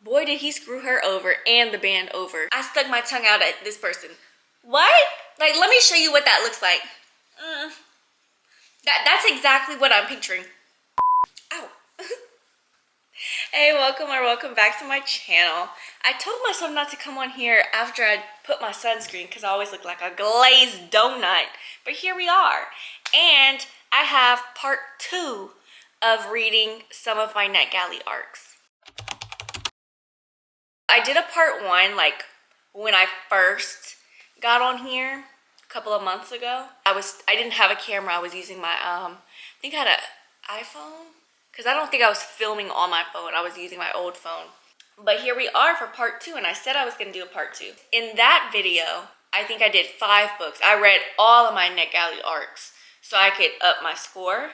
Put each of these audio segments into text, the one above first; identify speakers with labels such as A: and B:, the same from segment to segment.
A: Boy, did he screw her over and the band over. I stuck my tongue out at this person. What? Like, let me show you what that looks like. That's exactly what I'm picturing. Ow. Hey, welcome back to my channel. I told myself not to come on here after I put my sunscreen because I always look like a glazed donut. But here we are. And I have part 2 of reading some of my NetGalley arcs. I did a part 1 like when I first got on here a couple of months ago. I didn't have a camera. I was using my I think I had an iPhone, because I don't think I was filming on my phone. I was using my old phone. But here we are for part 2, and I said I was going to do a part 2. In that video, I think I did 5 books. I read all of my NetGalley arcs so I could up my score.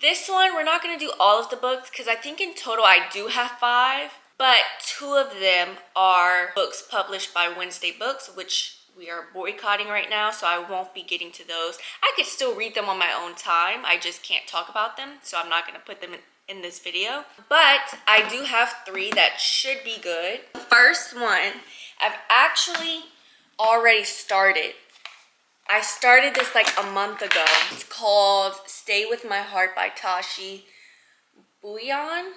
A: This one, we're not going to do all of the books because I think in total I do have 5. But 2 of them are books published by Wednesday Books, which we are boycotting right now, so I won't be getting to those. I could still read them on my own time. I just can't talk about them, so I'm not going to put them in this video. But I do have 3 that should be good. The first one, I've actually already started. I started this like a month ago. It's called Stay With My Heart by Tashi Bouillon.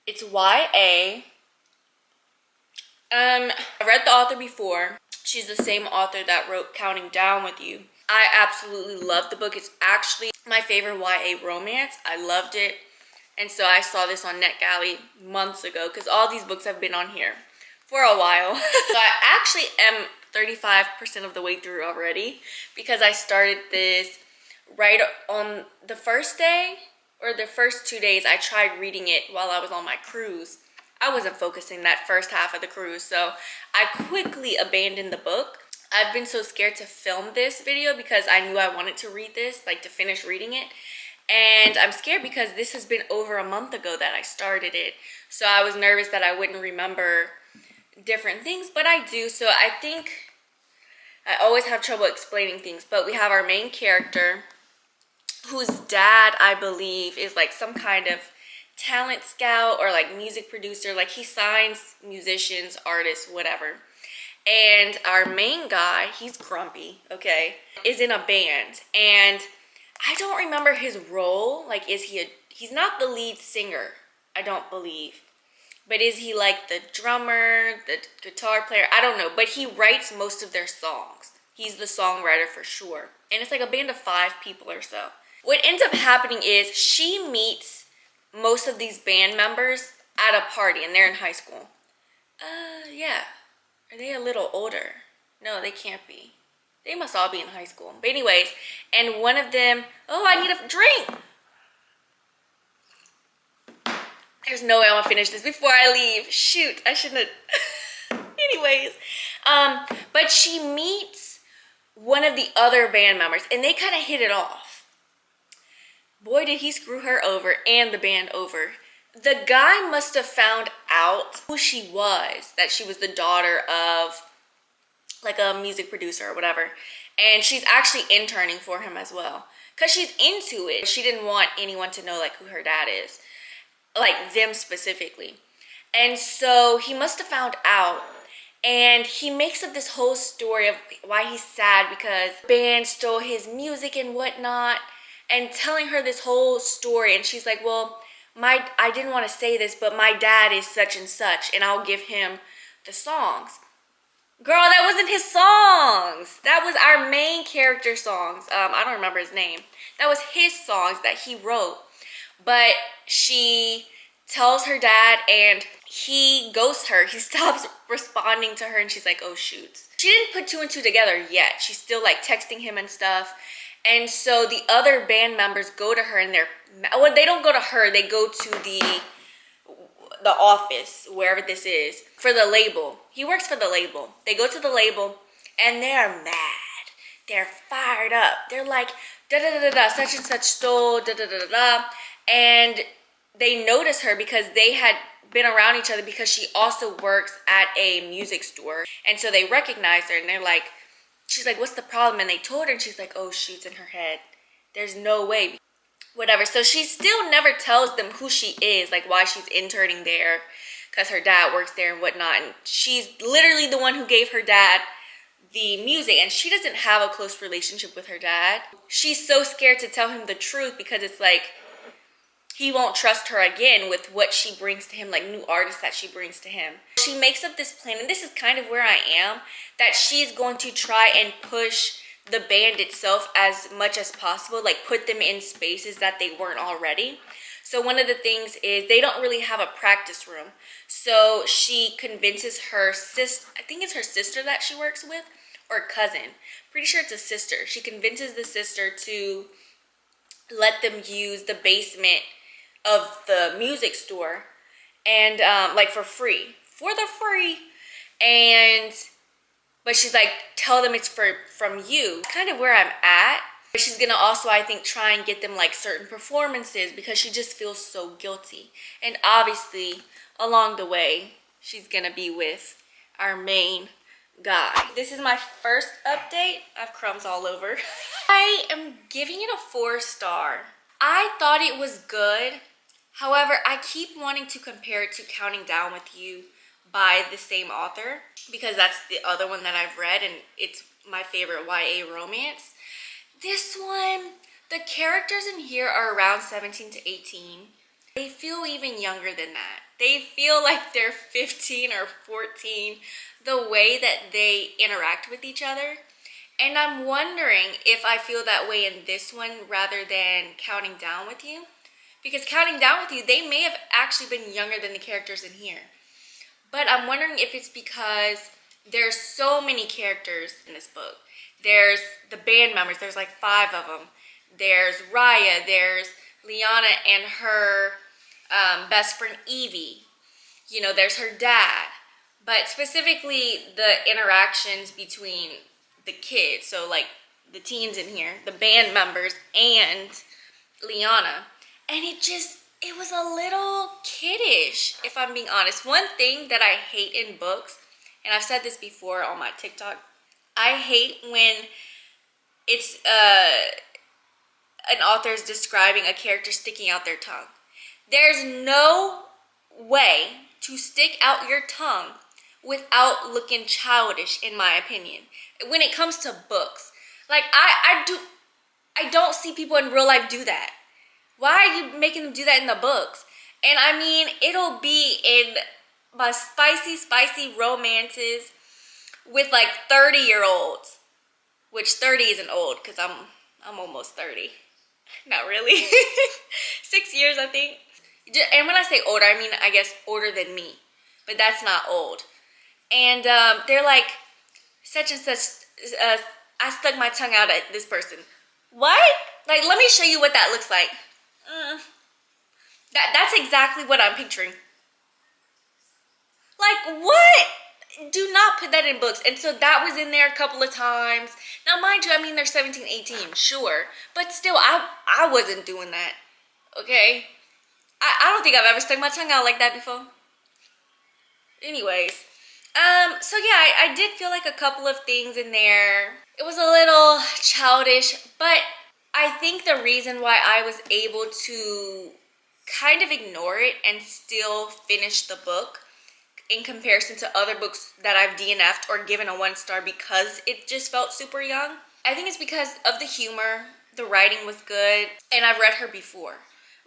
A: It's YA. I read the author before. She's the same author that wrote Counting Down with You. I absolutely love the book. It's actually my favorite YA romance. I loved it. And so I saw this on NetGalley months ago because all these books have been on here for a while. So I actually am 35% of the way through already because I started this right on the first day. Or the first 2 days, I tried reading it while I was on my cruise. I wasn't focusing that first half of the cruise, so I quickly abandoned the book. I've been so scared to film this video because I knew I wanted to read this, like to finish reading it. And I'm scared because this has been over a month ago that I started it. So I was nervous that I wouldn't remember different things, but I do. So I think I always have trouble explaining things, but we have our main character, whose dad, I believe, is like some kind of talent scout or like music producer. Like he signs musicians, artists, whatever. And our main guy, he's grumpy, okay, is in a band. And I don't remember his role. Like, he's not the lead singer, I don't believe. But is he like the drummer, the guitar player? I don't know. But he writes most of their songs. He's the songwriter for sure. And it's like a band of 5 people or so. What ends up happening is she meets most of these band members at a party, and they're in high school. Yeah. Are they a little older? No, they can't be. They must all be in high school. But anyways, and one of them, oh, I need a drink. There's no way I'm gonna finish this before I leave. Shoot, I shouldn't have. Anyways, but she meets one of the other band members, and they kind of hit it off. Boy, did he screw her over and the band over. The guy must have found out who she was, that she was the daughter of like a music producer or whatever. And she's actually interning for him as well. Because she's into it. She didn't want anyone to know like who her dad is. Like them specifically. And so he must have found out. And he makes up this whole story of why he's sad because the band stole his music and whatnot. And telling her this whole story, and she's like, well, I didn't want to say this, but my dad is such and such, and I'll give him the songs. Girl, that wasn't his songs. That was our main character songs. I don't remember his name. That was his songs that he wrote. But she tells her dad, and he ghosts her. He stops responding to her, and she's like, oh, shoot. She didn't put 2 and 2 together yet. She's still, like, texting him and stuff. And so the other band members go to her, and well, they don't go to her. They go to the office, wherever this is, for the label. He works for the label. They go to the label, and they're mad. They're fired up. They're like, da-da-da-da-da, such and such stole, da-da-da-da-da. And they notice her because they had been around each other because she also works at a music store. And so they recognize her, and they're like, she's like, what's the problem? And they told her, and she's like, oh, shoot, in her head. There's no way. Whatever. So she still never tells them who she is, like why she's interning there. because her dad works there and whatnot. And she's literally the one who gave her dad the music, and she doesn't have a close relationship with her dad. She's so scared to tell him the truth because it's like he won't trust her again with what she brings to him, like new artists that she brings to him. She makes up this plan, and this is kind of where I am, that she's going to try and push the band itself as much as possible, like put them in spaces that they weren't already. So one of the things is they don't really have a practice room. So she convinces her sister, I think it's her sister that she works with, or cousin. Pretty sure it's a sister. She convinces the sister to let them use the basement of the music store, and like for free. And but she's like, tell them it's from you. Kind of where I'm at. But she's gonna also, I think, try and get them like certain performances because she just feels so guilty. And obviously, along the way, she's gonna be with our main guy. This is my first update. I have crumbs all over. I am giving it a 4-star. I thought it was good. However, I keep wanting to compare it to Counting Down with You by the same author, because that's the other one that I've read and it's my favorite YA romance. This one, the characters in here are around 17 to 18. They feel even younger than that. They feel like they're 15 or 14, the way that they interact with each other. And I'm wondering if I feel that way in this one rather than Counting Down with You. Because Counting Down with You, they may have actually been younger than the characters in here. But I'm wondering if it's because there's so many characters in this book. There's the band members. There's like 5 of them. There's Raya. There's Liana and her best friend Evie. You know, there's her dad. But specifically the interactions between the kids. So like the teens in here, the band members, and Liana. And it was a little kiddish, if I'm being honest. One thing that I hate in books, and I've said this before on my TikTok, I hate when it's an author is describing a character sticking out their tongue. There's no way to stick out your tongue without looking childish, in my opinion. When it comes to books, like I don't see people in real life do that. Why are you making them do that in the books? And I mean, it'll be in my spicy romances with like 30-year-olds, which 30 isn't old because I'm almost 30. Not really. 6 years, I think. And when I say older, I mean, I guess older than me, but that's not old. And they're like, such and such, I stuck my tongue out at this person. What? Like, let me show you what that looks like. That's exactly what I'm picturing. Like, what? Do not put that in books. And so that was in there a couple of times. Now, mind you, I mean, they're 17, 18, sure. But still, I wasn't doing that. Okay? I don't think I've ever stuck my tongue out like that before. Anyways. So yeah, I did feel like a couple of things in there. It was a little childish, but I think the reason why I was able to kind of ignore it and still finish the book in comparison to other books that I've DNF'd or given a 1-star because it just felt super young, I think it's because of the humor, the writing was good, and I've read her before,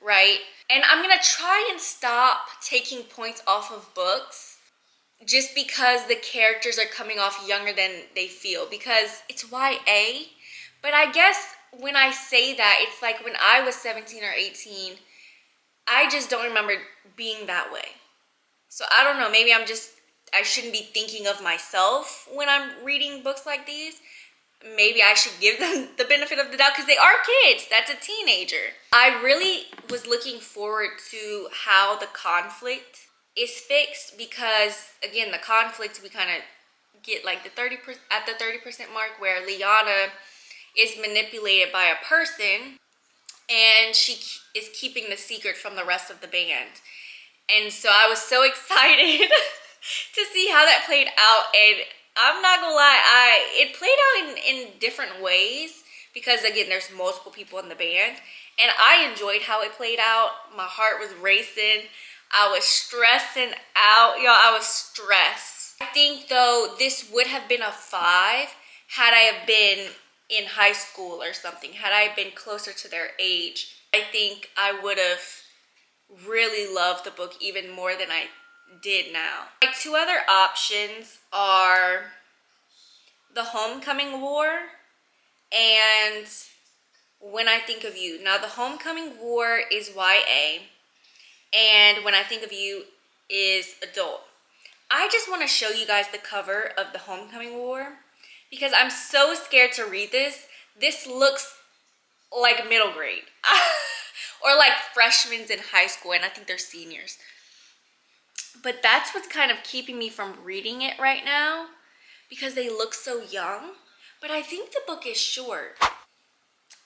A: right? And I'm gonna try and stop taking points off of books just because the characters are coming off younger than they feel, because it's YA. But I guess when I say that, it's like when I was 17 or 18, I just don't remember being that way. So I don't know, maybe I shouldn't be thinking of myself when I'm reading books like these. Maybe I should give them the benefit of the doubt because they are kids. That's a teenager. I really was looking forward to how the conflict is fixed because, again, the conflict, we kind of get like the 30% mark where Liana is manipulated by a person and she is keeping the secret from the rest of the band. And so I was so excited to see how that played out. And I'm not gonna lie, it played out in different ways because, again, there's multiple people in the band. And I enjoyed how it played out. My heart was racing. I was stressing out, y'all. I was stressed. I think though this would have been a 5 had I have been in high school or something. Had I been closer to their age, I think I would have really loved the book even more than I did now. My 2 other options are The Homecoming War and When I Think of You. Now, The Homecoming War is YA, and When I Think of You is adult. I just want to show you guys the cover of The Homecoming War because I'm so scared to read this. This looks like middle grade or like freshmen in high school, and I think they're seniors. But that's what's kind of keeping me from reading it right now because they look so young. But I think the book is short.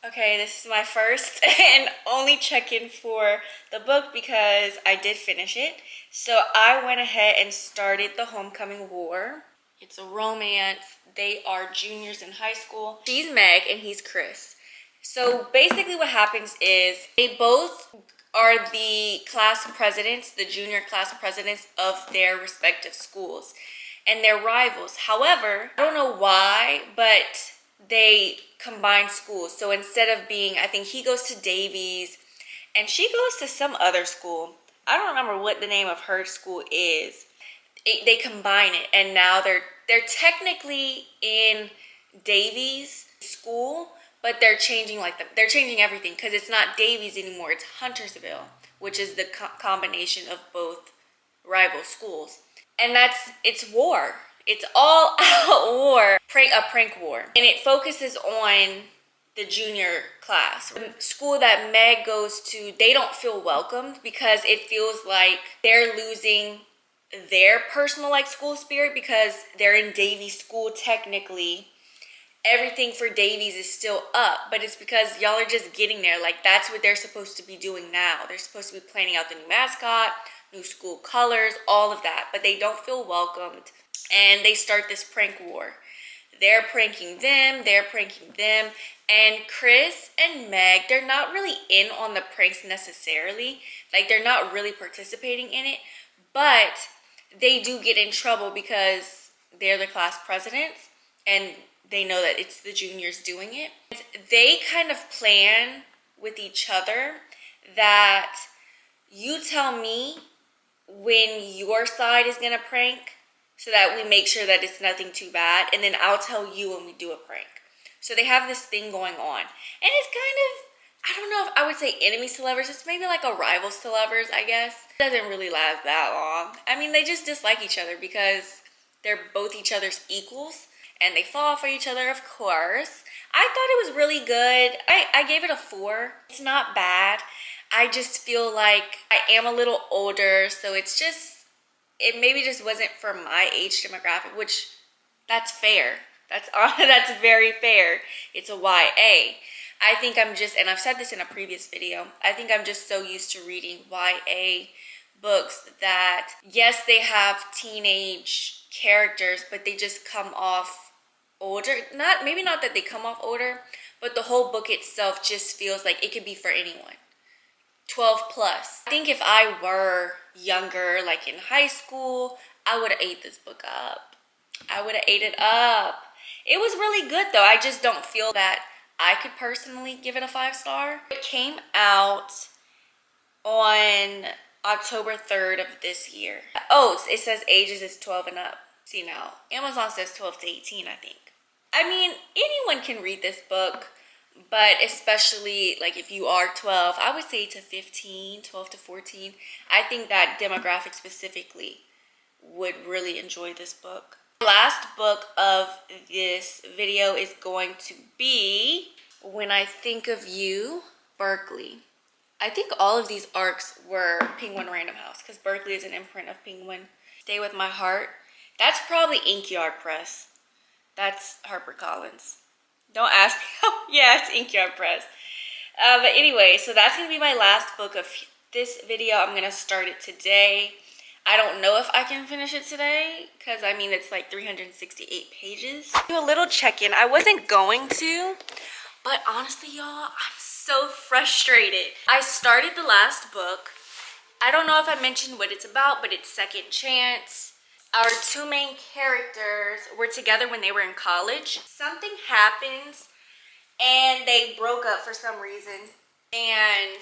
A: Okay, this is my first and only check-in for the book because I did finish it. So I went ahead and started The Homecoming War. It's a romance. They are juniors in high school. She's Meg and he's Chris. So basically what happens is they both are the class presidents, the junior class presidents of their respective schools. And they're rivals. However, I don't know why, but they combine schools. So instead of being, I think he goes to Davies and she goes to some other school. I don't remember what the name of her school is. They combine it, and now they're technically in Davies school, but they're changing they're changing everything because it's not Davies anymore. It's Huntersville, which is the combination of both rival schools. And it's war. It's all out war, a prank war. And it focuses on the junior class. The school that Meg goes to, they don't feel welcomed because it feels like they're losing their personal school spirit because they're in Davies school technically. Everything for Davies is still up, but it's because y'all are just getting there. That's what they're supposed to be doing now. They're supposed to be planning out the new mascot, new school colors, all of that, but they don't feel welcomed. And they start this prank war. They're pranking them, and Chris and Meg, they're not really in on the pranks necessarily. They're not really participating in it, but they do get in trouble because they're the class presidents and they know that it's the juniors doing it. They kind of plan with each other that you tell me when your side is gonna prank so that we make sure that it's nothing too bad, and then I'll tell you when we do a prank. So they have this thing going on, and it's kind of, I don't know if I would say enemies to lovers. It's maybe like a rivals to lovers, I guess. It doesn't really last that long. I mean, they just dislike each other because they're both each other's equals, and they fall for each other, of course. I thought it was really good. I gave it a 4. It's not bad. I just feel like I am a little older, so it's just, it maybe just wasn't for my age demographic, which that's fair. That's very fair. It's a YA. I think I'm just, and I've said this in a previous video, I think I'm just so used to reading YA books that, yes, they have teenage characters, but they just come off older. Maybe not that they come off older, but the whole book itself just feels like it could be for anyone. 12 plus. I think if I were younger, in high school, I would have ate this book up. I would have ate it up. It was really good though. I just don't feel that I could personally give it a 5-star. It came out on October 3rd of this year. Oh, it says ages is 12 and up. See now, Amazon says 12 to 18, I think. I mean, anyone can read this book. But especially if you are 12, I would say to 15, 12 to 14. I think that demographic specifically would really enjoy this book. The last book of this video is going to be When I Think of You, Berkeley. I think all of these arcs were Penguin Random House because Berkeley is an imprint of Penguin. Stay With My Heart. That's probably Inkyard Press. That's HarperCollins. Don't ask me. Yeah, it's Inkyard Press. But anyway, so that's going to be my last book of this video. I'm going to start it today. I don't know if I can finish it today because, I mean, it's 368 pages. Do a little check-in. I wasn't going to, but honestly, y'all, I'm so frustrated. I started the last book. I don't know if I mentioned what it's about, but it's Second Chance. Our two main characters were together when they were in college. Something happens and they broke up for some reason. And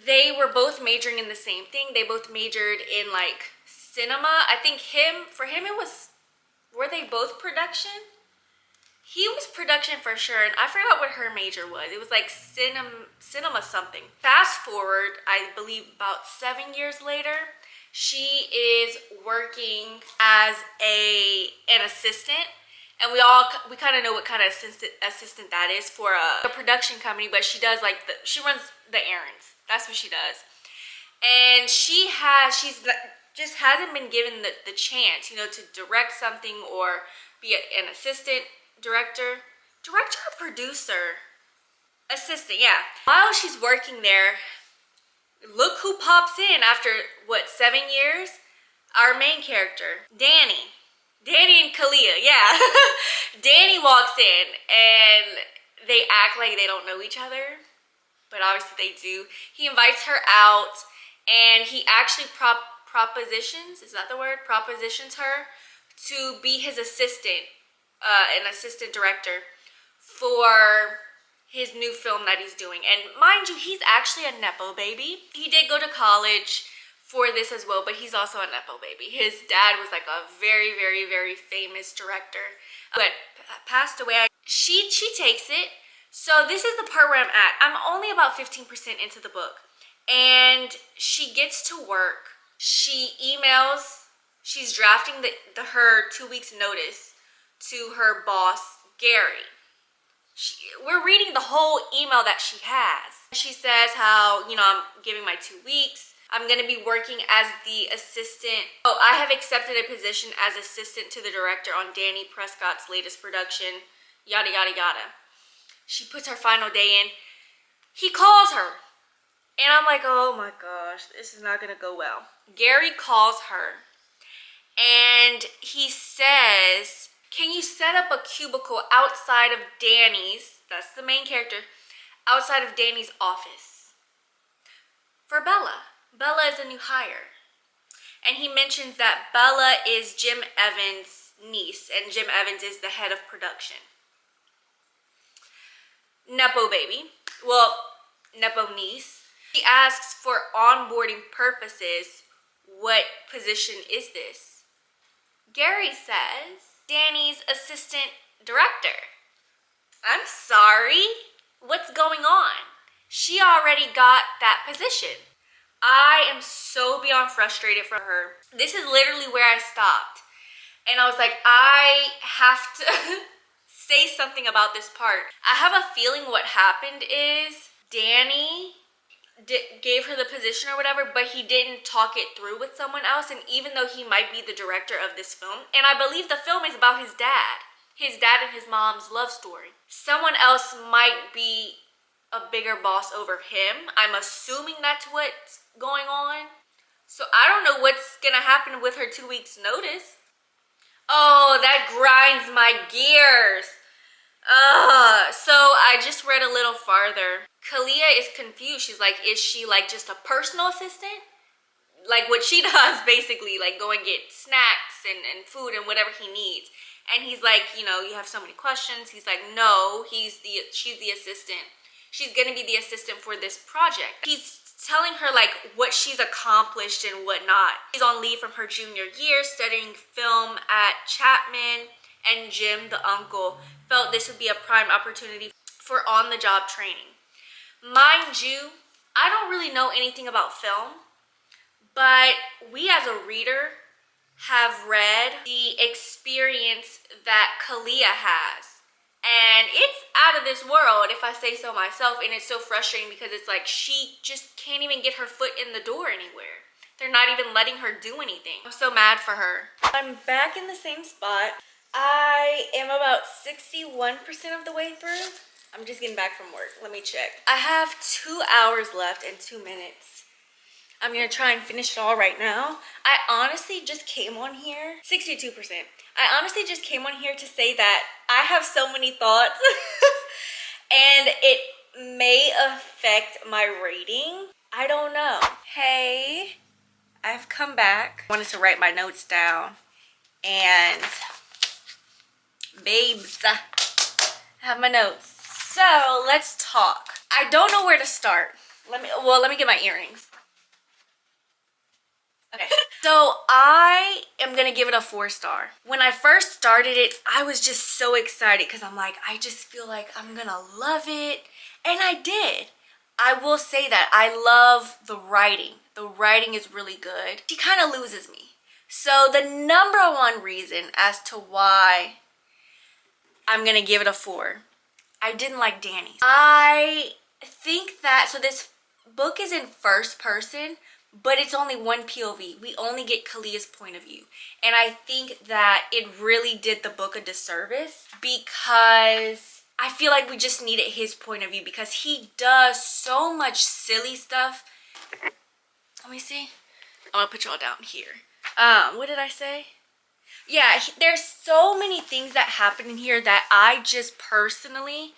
A: they were both majoring in the same thing. They both majored in like cinema. I think for him it was, were they both production? He was production for sure, and I forgot what her major was. It was like cinema something. Fast forward, I believe about 7 years later, she is working as an assistant, and we kind of know what kind of assistant that is for a production company, but she does like she runs the errands. That's what she does. And she's just hasn't been given the chance, you know, to direct something or be an assistant director or producer, assistant, yeah. While she's working there, look who pops in after what, 7 years? Our main character, Danny and Kalia, yeah. Danny walks in and they act like they don't know each other, but obviously they do. He invites her out and he actually propositions, is that the word? Propositions her to be his assistant, an assistant director for his new film that he's doing. And mind you, he's actually a Nepo baby. He did go to college for this as well, but he's also a Nepo baby. His dad was like a very, very, very famous director, but passed away. She takes it. So this is the part where I'm at. I'm only about 15% into the book. And she gets to work. She emails, she's drafting her 2 weeks notice to her boss, Gary. We're reading the whole email that she has. She says how, you know, I'm giving my 2 weeks. I'm going to be working as the assistant. Oh, I have accepted a position as assistant to the director on Danny Prescott's latest production, yada, yada, yada. She puts her final day in. He calls her. And I'm like, oh my gosh, this is not going to go well. Gary calls her. And he says, can you set up a cubicle outside of Danny's, that's the main character, outside of Danny's office for Bella. Bella is a new hire. And he mentions that Bella is Jim Evans' niece, and Jim Evans is the head of production. Nepo baby. Well, Nepo niece. She asks for onboarding purposes, what position is this? Gary says, Danny's assistant director. I'm sorry, what's going on? She already got that position. I am so beyond frustrated for her. This is literally where I stopped. And I was like, I have to say something about this part. I have a feeling what happened is Danny gave her the position or whatever, but he didn't talk it through with someone else. And even though he might be the director of this film, and I believe the film is about his dad and his mom's love story, someone else might be a bigger boss over him. I'm assuming that's what's going on. So I don't know what's gonna happen with her 2 weeks notice. Oh, that grinds my gears. So I just read a little farther. Kalia is confused. She's like, is she like just a personal assistant? Like what she does basically, like go and get snacks and food and whatever he needs. And he's like, you know, you have so many questions. He's like, no, she's the assistant. She's gonna be the assistant for this project. He's telling her like what she's accomplished and whatnot. She's on leave from her junior year studying film at Chapman, and Jim, the uncle, felt this would be a prime opportunity for on-the-job training. Mind you, I don't really know anything about film, but we as a reader have read the experience that Kalia has. And it's out of this world, if I say so myself, and it's so frustrating because it's like she just can't even get her foot in the door anywhere. They're not even letting her do anything. I'm so mad for her. I'm back in the same spot. I am about 61% of the way through. I'm just getting back from work. Let me check. I have 2 hours left and 2 minutes. I'm gonna try and finish it all right now. I honestly just came on here, 62%. I honestly just came on here to say that I have so many thoughts and it may affect my rating. I don't know. Hey, I've come back. I wanted to write my notes down. And babes, I have my notes. So let's talk. I don't know where to start. Let me get my earrings. Okay. So I am gonna give it a 4-star. When I first started it, I was just so excited because I'm like, I just feel like I'm gonna love it. And I did. I will say that I love the writing. The writing is really good. She kind of loses me. So the number one reason as to why I'm gonna give it a 4, I didn't like Danny. I think that, so this book is in first person, but it's only one POV. We only get Kalia's point of view. And I think that it really did the book a disservice because I feel like we just needed his point of view because he does so much silly stuff. Let me see. I'm gonna put y'all down here. What did I say? Yeah, there's so many things that happen in here that I just personally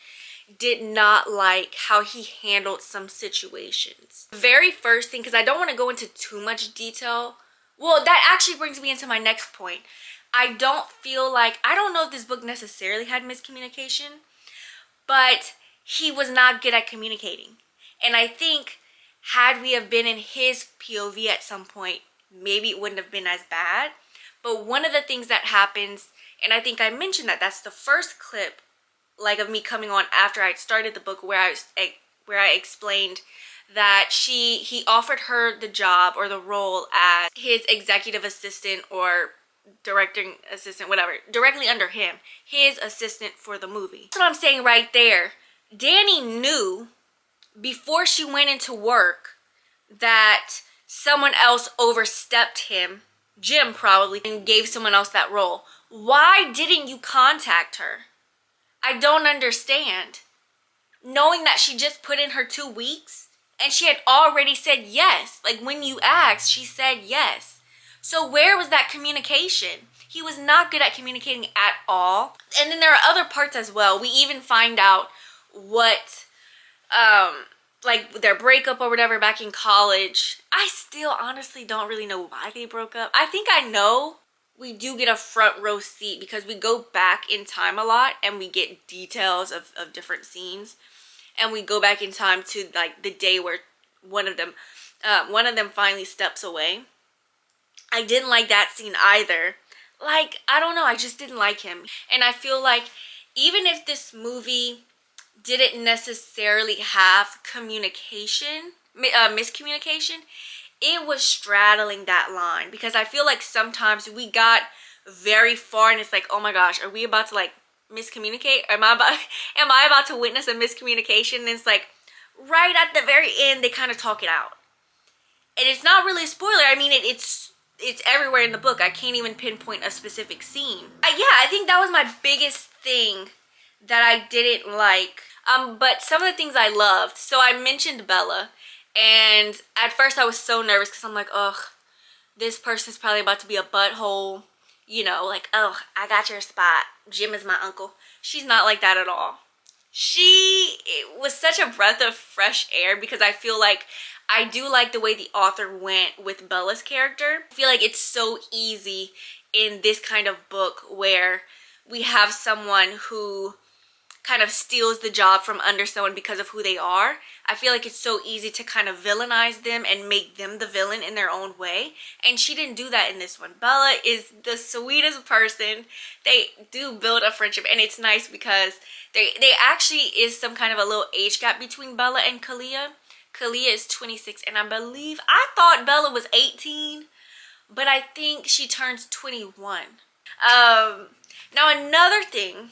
A: did not like how he handled some situations. The very first thing, because I don't want to go into too much detail. Well, that actually brings me into my next point. I don't know if this book necessarily had miscommunication, but he was not good at communicating. And I think had we have been in his POV at some point, maybe it wouldn't have been as bad. But one of the things that happens, and I think I mentioned that that's the first clip, like, of me coming on after I started the book, where I explained that he offered her the job or the role as his executive assistant or directing assistant, whatever, directly under him, his assistant for the movie. That's what I'm saying right there. Danny knew before she went into work that someone else overstepped him, Jim probably, and gave someone else that role. Why didn't you contact her? I don't understand. Knowing that she just put in her 2 weeks and she had already said yes. Like, when you asked, she said yes. So where was that communication? He was not good at communicating at all. And then there are other parts as well. We even find out what, like, their breakup or whatever back in college. I still honestly don't really know why they broke up. I think I know. We do get a front row seat because we go back in time a lot and we get details of different scenes. And we go back in time to, like, the day where one of them finally steps away. I didn't like that scene either. Like, I don't know, I just didn't like him. And I feel like even if this movie didn't necessarily have miscommunication, it was straddling that line, because I feel like sometimes we got very far and it's like, oh my gosh, are we about to, like, miscommunicate? Am I about to witness a miscommunication? And it's like right at the very end they kind of talk it out, and it's not really a spoiler. I mean, it's everywhere in the book. I can't even pinpoint a specific scene. Yeah, I think that was my biggest thing that I didn't like. But some of the things I loved. So I mentioned Bella. And at first I was so nervous because I'm like, ugh, this person's probably about to be a butthole. You know, like, oh, I got your spot. Jim is my uncle. She's not like that at all. It was such a breath of fresh air, because I feel like I do like the way the author went with Bella's character. I feel like it's so easy in this kind of book where we have someone who kind of steals the job from under someone because of who they are. I feel like it's so easy to kind of villainize them and make them the villain in their own way. And she didn't do that in this one. Bella is the sweetest person. They do build a friendship, and it's nice because they actually is some kind of a little age gap between Bella and Kalia. Kalia is 26, and I thought Bella was 18, but I think she turns 21. Now another thing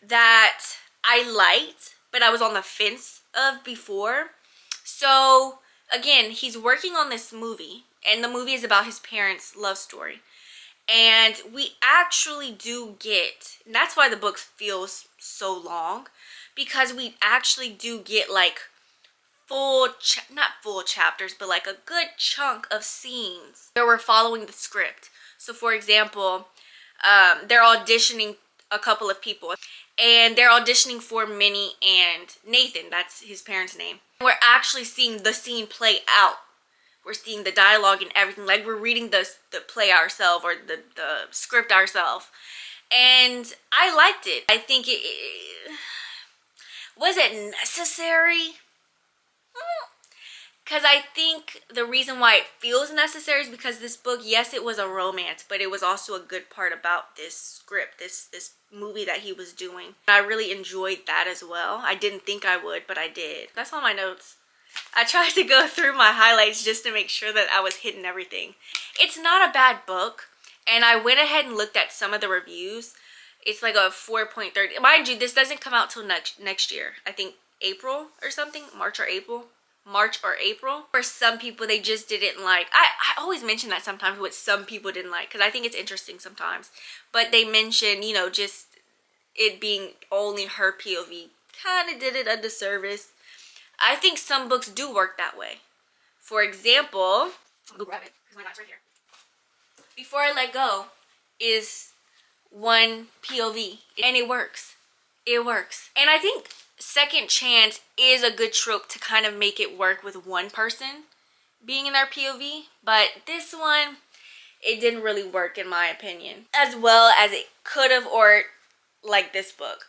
A: that I liked, but I was on the fence of before. So again, he's working on this movie, and the movie is about his parents' love story. And we actually do get, and that's why the book feels so long, because we actually do get, like, not full chapters, but like a good chunk of scenes where we're following the script. So for example, they're auditioning a couple of people, and they're auditioning for Minnie and Nathan. That's his parents' name. We're actually seeing the scene play out. We're seeing the dialogue and everything. Like, we're reading the play ourselves, or the script ourselves. And I liked it. I think was it necessary? Because I think the reason why it feels necessary is because this book, yes, it was a romance, but it was also a good part about this script, this movie that he was doing. I really enjoyed that as well. I didn't think I would, but I did. That's all my notes. I tried to go through my highlights just to make sure that I was hitting everything. It's not a bad book, and I went ahead and looked at some of the reviews. It's like a 4.30. Mind you, this doesn't come out till next year. I think April or something, March or April. For some people, they just didn't like. I always mention that sometimes, what some people didn't like, because I think it's interesting sometimes. But they mention, you know, just it being only her POV kind of did it a disservice. I think some books do work that way. For example, I'll go grab it because my not's right here. Before I Let Go is one POV, and it works. It works. And I think Second Chance is a good trope to kind of make it work with one person being in their POV, but this one, it didn't really work in my opinion, as well as it could have, or like this book.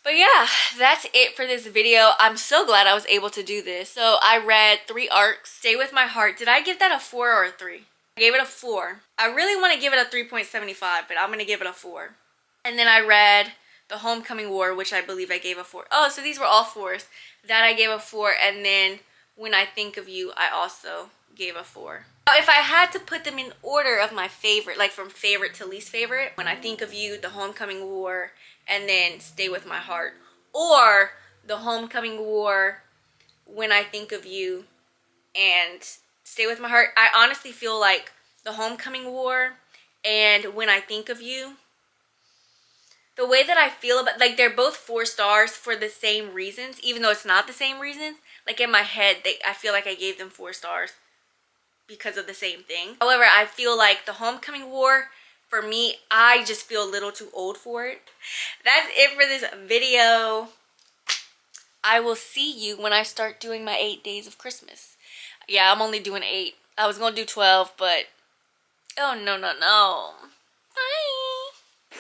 A: But yeah, that's it for this video. I'm so glad I was able to do this. So I read 3 arcs. Stay With My Heart. Did I give that a 4 or a 3? I gave it a 4. I really want to give it a 3.75, but I'm going to give it a 4. And then I read The Homecoming War, which I believe I gave a 4. Oh, so these were all 4s. That I gave a 4, and then When I Think of You, I also gave a 4. Now, if I had to put them in order of my favorite, like from favorite to least favorite, When I Think of You, The Homecoming War, and then Stay With My Heart, or The Homecoming War, When I Think of You, and Stay With My Heart, I honestly feel like The Homecoming War and When I Think of You, the way that I feel about, like, they're both 4 stars for the same reasons, even though it's not the same reasons. Like, in my head, I feel like I gave them 4 stars because of the same thing. However, I feel like The Homecoming War, for me, I just feel a little too old for it. That's it for this video. I will see you when I start doing my 8 days of Christmas. Yeah, I'm only doing 8. I was going to do 12, but oh, no.